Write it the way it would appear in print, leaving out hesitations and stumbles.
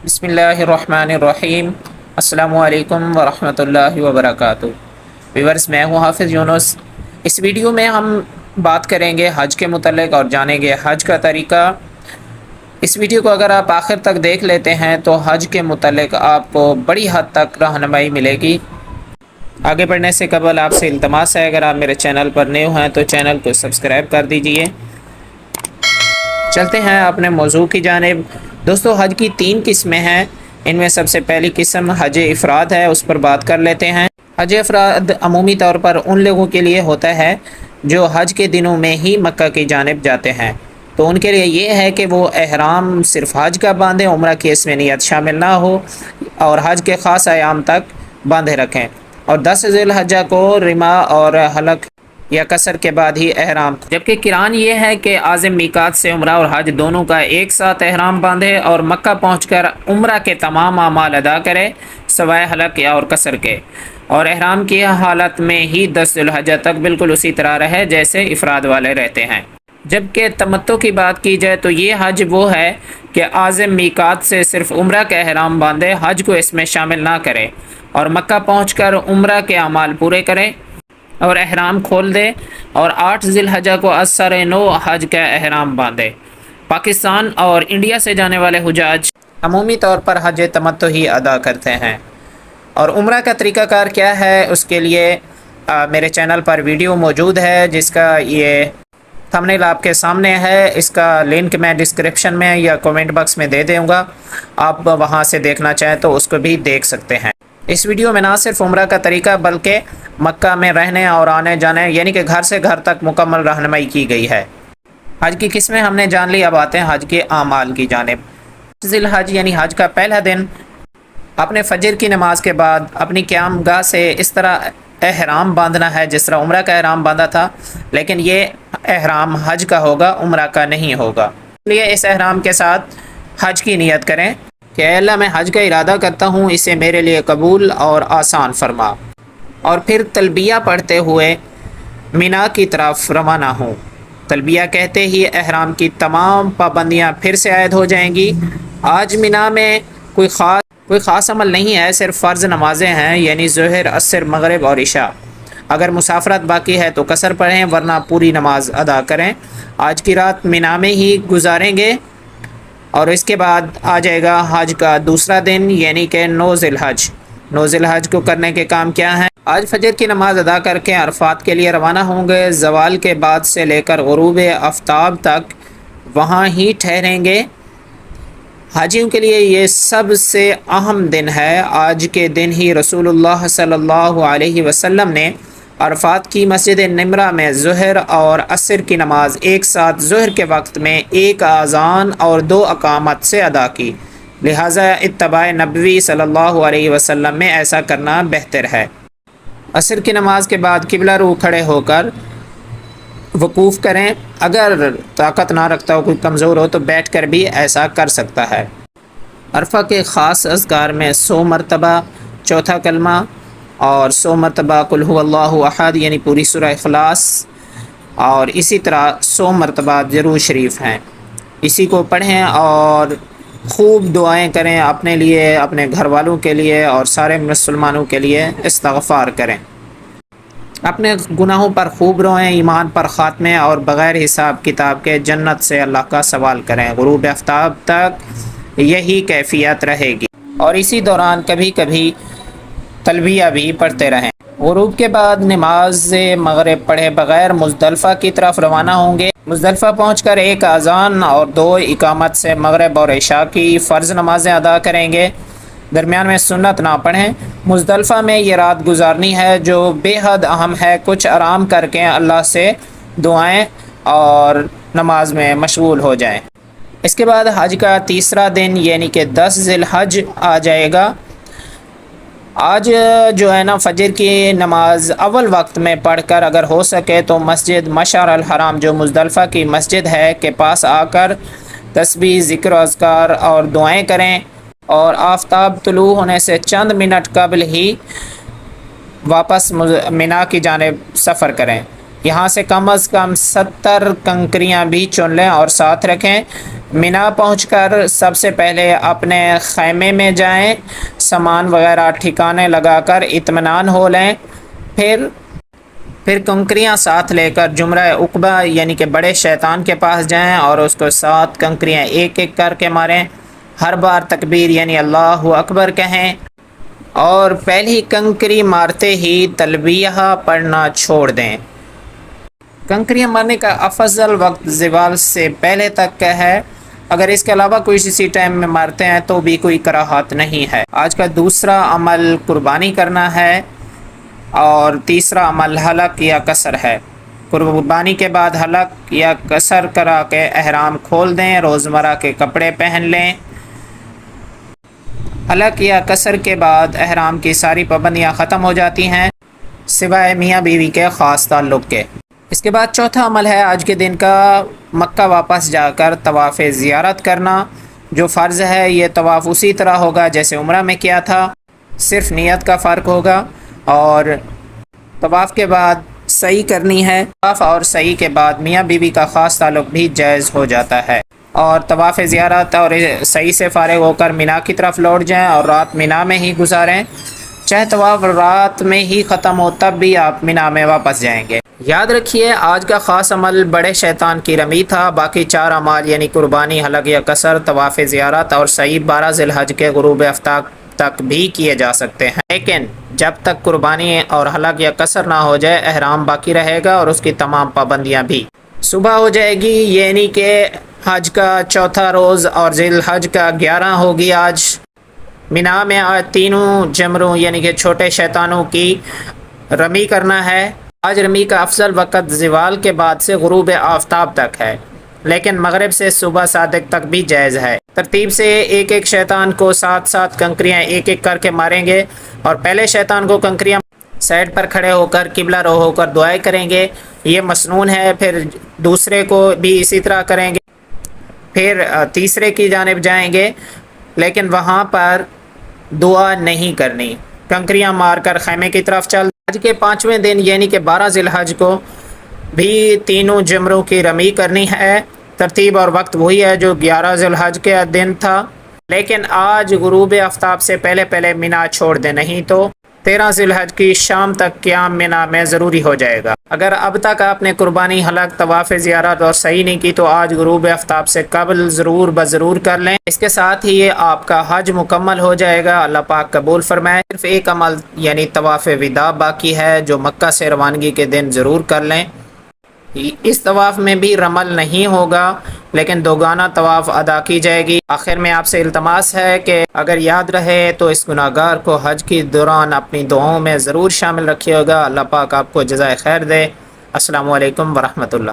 بسم اللہ الرحمن الرحیم۔ السلام علیکم ورحمۃ اللہ وبرکاتہ۔ ویورز، میں ہوں حافظ یونس۔ اس ویڈیو میں ہم بات کریں گے حج کے متعلق اور جانیں گے حج کا طریقہ۔ اس ویڈیو کو اگر آپ آخر تک دیکھ لیتے ہیں تو حج کے متعلق آپ کو بڑی حد تک رہنمائی ملے گی۔ آگے بڑھنے سے قبل آپ سے التماس ہے، اگر آپ میرے چینل پر نئے ہیں تو چینل کو سبسکرائب کر دیجئے۔ چلتے ہیں اپنے موضوع کی جانب۔ دوستو، حج کی 3 قسمیں ہیں۔ ان میں سب سے پہلی قسم حج افراد ہے، اس پر بات کر لیتے ہیں۔ حج افراد عمومی طور پر ان لوگوں کے لیے ہوتا ہے جو حج کے دنوں میں ہی مکہ کی جانب جاتے ہیں، تو ان کے لیے یہ ہے کہ وہ احرام صرف حج کا باندھیں، عمرہ کی اس میں نیت شامل نہ ہو، اور حج کے خاص ایام تک باندھے رکھیں، اور 10 ذی الحجہ کو رما اور حلق یا قصر کے بعد ہی احرام۔ جبکہ قران یہ ہے کہ عازم میقات سے عمرہ اور حج دونوں کا ایک ساتھ احرام باندھے اور مکہ پہنچ کر عمرہ کے تمام اعمال ادا کرے سوائے حلق یا اور قصر کے، اور احرام کی حالت میں ہی 10 ذی الحجہ تک بالکل اسی طرح رہے جیسے افراد والے رہتے ہیں۔ جبکہ تمتع کی بات کی جائے تو یہ حج وہ ہے کہ عازم میقات سے صرف عمرہ کا احرام باندھے، حج کو اس میں شامل نہ کرے، اور مکہ پہنچ کر عمرہ کے اعمال پورے کرے اور احرام کھول دے، اور 8 ذی الحجہ کو اثر نو حج کا احرام باندھے۔ پاکستان اور انڈیا سے جانے والے حجاج عمومی طور پر حج تمتع ہی ادا کرتے ہیں۔ اور عمرہ کا طریقہ کار کیا ہے، اس کے لیے میرے چینل پر ویڈیو موجود ہے جس کا یہ تھمبنیل آپ کے سامنے ہے۔ اس کا لنک میں ڈسکرپشن میں یا کومنٹ باکس میں دے دوں گا، آپ وہاں سے دیکھنا چاہیں تو اس کو بھی دیکھ سکتے ہیں۔ اس ویڈیو میں نہ صرف عمرہ کا طریقہ بلکہ مکہ میں رہنے اور آنے جانے یعنی کہ گھر سے گھر تک مکمل رہنمائی کی گئی ہے۔ حج کی قسمیں ہم نے جان لی، اب آتے ہیں حج کے اعمال کی جانب۔ ذی الحج یعنی حج کا پہلا دن اپنے فجر کی نماز کے بعد اپنی قیام گاہ سے اس طرح احرام باندھنا ہے جس طرح عمرہ کا احرام باندھا تھا، لیکن یہ احرام حج کا ہوگا، عمرہ کا نہیں ہوگا۔ اس لیے اس احرام کے ساتھ حج کی نیت کریں کہ اے اللہ، میں حج کا ارادہ کرتا ہوں، اسے میرے لیے قبول اور آسان فرما، اور پھر تلبیہ پڑھتے ہوئے مینا کی طرف روانہ ہوں۔ تلبیہ کہتے ہی احرام کی تمام پابندیاں پھر سے عائد ہو جائیں گی۔ آج مینا میں کوئی خاص عمل نہیں ہے، صرف فرض نمازیں ہیں، یعنی ظہر، عصر، مغرب اور عشاء۔ اگر مسافرت باقی ہے تو قصر پڑھیں، ورنہ پوری نماز ادا کریں۔ آج کی رات مینا میں ہی گزاریں گے، اور اس کے بعد آ جائے گا حج کا دوسرا دن یعنی کہ 9 ذی الحج۔ 9 ذی الحج کو کرنے کے کام کیا ہیں؟ آج فجر کی نماز ادا کر کے عرفات کے لیے روانہ ہوں گے۔ زوال کے بعد سے لے کر غروب آفتاب تک وہاں ہی ٹھہریں گے۔ حاجیوں کے لیے یہ سب سے اہم دن ہے۔ آج کے دن ہی رسول اللہ صلی اللہ علیہ وسلم نے عرفات کی مسجد نمرہ میں ظہر اور عصر کی نماز ایک ساتھ ظہر کے وقت میں ایک اذان اور 2 اقامت سے ادا کی، لہٰذا اتباع نبوی صلی اللہ علیہ وسلم میں ایسا کرنا بہتر ہے۔ عصر کی نماز کے بعد قبلہ رو کھڑے ہو کر وقوف کریں، اگر طاقت نہ رکھتا ہو، کوئی کمزور ہو تو بیٹھ کر بھی ایسا کر سکتا ہے۔ عرفہ کے خاص اذکار میں 100 مرتبہ چوتھا کلمہ اور 100 مرتبہ قل هو اللہ احد یعنی پوری سورہ اخلاص، اور اسی طرح 100 مرتبہ درود شریف ہیں۔ اسی کو پڑھیں اور خوب دعائیں کریں، اپنے لیے، اپنے گھر والوں کے لیے اور سارے مسلمانوں کے لیے استغفار کریں۔ اپنے گناہوں پر خوب روئیں، ایمان پر خاتمے اور بغیر حساب کتاب کے جنت سے اللہ کا سوال کریں۔ غروب آفتاب تک یہی کیفیت رہے گی، اور اسی دوران کبھی کبھی تلبیہ بھی پڑھتے رہیں۔ غروب کے بعد نماز مغرب پڑھے بغیر مزدلفہ کی طرف روانہ ہوں گے۔ مزدلفہ پہنچ کر ایک اذان اور 2 اقامت سے مغرب اور عشاء کی فرض نمازیں ادا کریں گے، درمیان میں سنت نہ پڑھیں۔ مزدلفہ میں یہ رات گزارنی ہے جو بے حد اہم ہے۔ کچھ آرام کر کے اللہ سے دعائیں اور نماز میں مشغول ہو جائیں۔ اس کے بعد حج کا تیسرا دن یعنی کہ 10 ذی الحج آ جائے گا۔ آج جو ہے نا، فجر کی نماز اول وقت میں پڑھ کر اگر ہو سکے تو مسجد مشعر الحرام جو مزدلفہ کی مسجد ہے کے پاس آ کر تسبیح، ذکر و اذکار اور دعائیں کریں، اور آفتاب طلوع ہونے سے چند منٹ قبل ہی واپس مینا کی جانب سفر کریں۔ یہاں سے کم از کم 70 کنکریاں بھی چن لیں اور ساتھ رکھیں۔ مینا پہنچ کر سب سے پہلے اپنے خیمے میں جائیں، سامان وغیرہ ٹھکانے لگا کر اطمینان ہو لیں، پھر کنکریاں ساتھ لے کر جمرہ عقبہ یعنی کہ بڑے شیطان کے پاس جائیں اور اس کو 7 کنکریاں ایک ایک کر کے ماریں۔ ہر بار تکبیر یعنی اللہ اکبر کہیں اور پہلی کنکری مارتے ہی تلبیہ پڑھنا چھوڑ دیں۔ کنکریاں مارنے کا افضل وقت زوال سے پہلے تک کا ہے، اگر اس کے علاوہ کوئی اسی ٹائم میں مارتے ہیں تو بھی کوئی کراہت نہیں ہے۔ آج کا دوسرا عمل قربانی کرنا ہے اور تیسرا عمل حلق یا قصر ہے۔ قربانی کے بعد حلق یا قصر کرا کے احرام کھول دیں، روزمرہ کے کپڑے پہن لیں۔ حلق یا قصر کے بعد احرام کی ساری پابندیاں ختم ہو جاتی ہیں سوائے میاں بیوی کے خاص تعلق کے۔ اس کے بعد چوتھا عمل ہے آج کے دن کا مکہ واپس جا کر طواف زیارت کرنا، جو فرض ہے۔ یہ طواف اسی طرح ہوگا جیسے عمرہ میں کیا تھا، صرف نیت کا فرق ہوگا، اور طواف کے بعد سعی کرنی ہے۔ طواف اور سعی کے بعد میاں بیوی کا خاص تعلق بھی جائز ہو جاتا ہے، اور طواف زیارت اور سعی سے فارغ ہو کر مینا کی طرف لوٹ جائیں اور رات مینا میں ہی گزاریں۔ چاہے طواف رات میں ہی ختم ہو تب بھی آپ مینا میں واپس جائیں گے۔ یاد رکھیے آج کا خاص عمل بڑے شیطان کی رمی تھا، باقی 4 اعمال یعنی قربانی، حلق یا قصر، طواف زیارت اور سعی 12 ذی الحج کے غروب آفتاب تک بھی کیے جا سکتے ہیں، لیکن جب تک قربانی اور حلق یا قصر نہ ہو جائے احرام باقی رہے گا اور اس کی تمام پابندیاں بھی۔ صبح ہو جائے گی یعنی کہ حج کا چوتھا روز اور ذی الحج کا 11 ہوگی آج۔ مینا میں آج تینوں جمروں یعنی کہ چھوٹے شیطانوں کی رمی کرنا ہے۔ آج رمی کا افضل وقت زوال کے بعد سے غروب آفتاب تک ہے، لیکن مغرب سے صبح صادق تک بھی جائز ہے۔ ترتیب سے ایک ایک شیطان کو 7 کنکریاں ایک ایک کر کے ماریں گے، اور پہلے شیطان کو کنکریاں سائڈ پر کھڑے ہو کر قبلہ رو ہو کر دعائیں کریں گے، یہ مسنون ہے۔ پھر دوسرے کو بھی اسی طرح کریں گے، پھر تیسرے کی جانب جائیں گے، لیکن وہاں پر دعا نہیں کرنی، کنکریاں مار کر خیمے کی طرف چل۔ حج کے 5ویں دن یعنی کہ 12 ذی الحج کو بھی تینوں جمروں کی رمی کرنی ہے۔ ترتیب اور وقت وہی ہے جو 11 ذی الحج کے دن تھا، لیکن آج غروب آفتاب سے پہلے مینا چھوڑ دیں، نہیں تو 13 ذی الحج کی شام تک قیام مینا میں ضروری ہو جائے گا۔ اگر اب تک آپ نے قربانی، حلق، طواف زیارت اور سعی نہیں کی تو آج غروب آفتاب سے قبل ضرور کر لیں۔ اس کے ساتھ ہی یہ آپ کا حج مکمل ہو جائے گا، اللہ پاک قبول فرمائے۔ صرف ایک عمل یعنی طواف وداع باقی ہے جو مکہ سے روانگی کے دن ضرور کر لیں۔ اس طواف میں بھی رمل نہیں ہوگا، لیکن دوگانہ طواف ادا کی جائے گی۔ آخر میں آپ سے التماس ہے کہ اگر یاد رہے تو اس گناہگار کو حج کی دوران اپنی دعاؤں میں ضرور شامل رکھیے گا۔ اللہ پاک آپ کو جزائے خیر دے۔ السلام علیکم ورحمۃ اللہ۔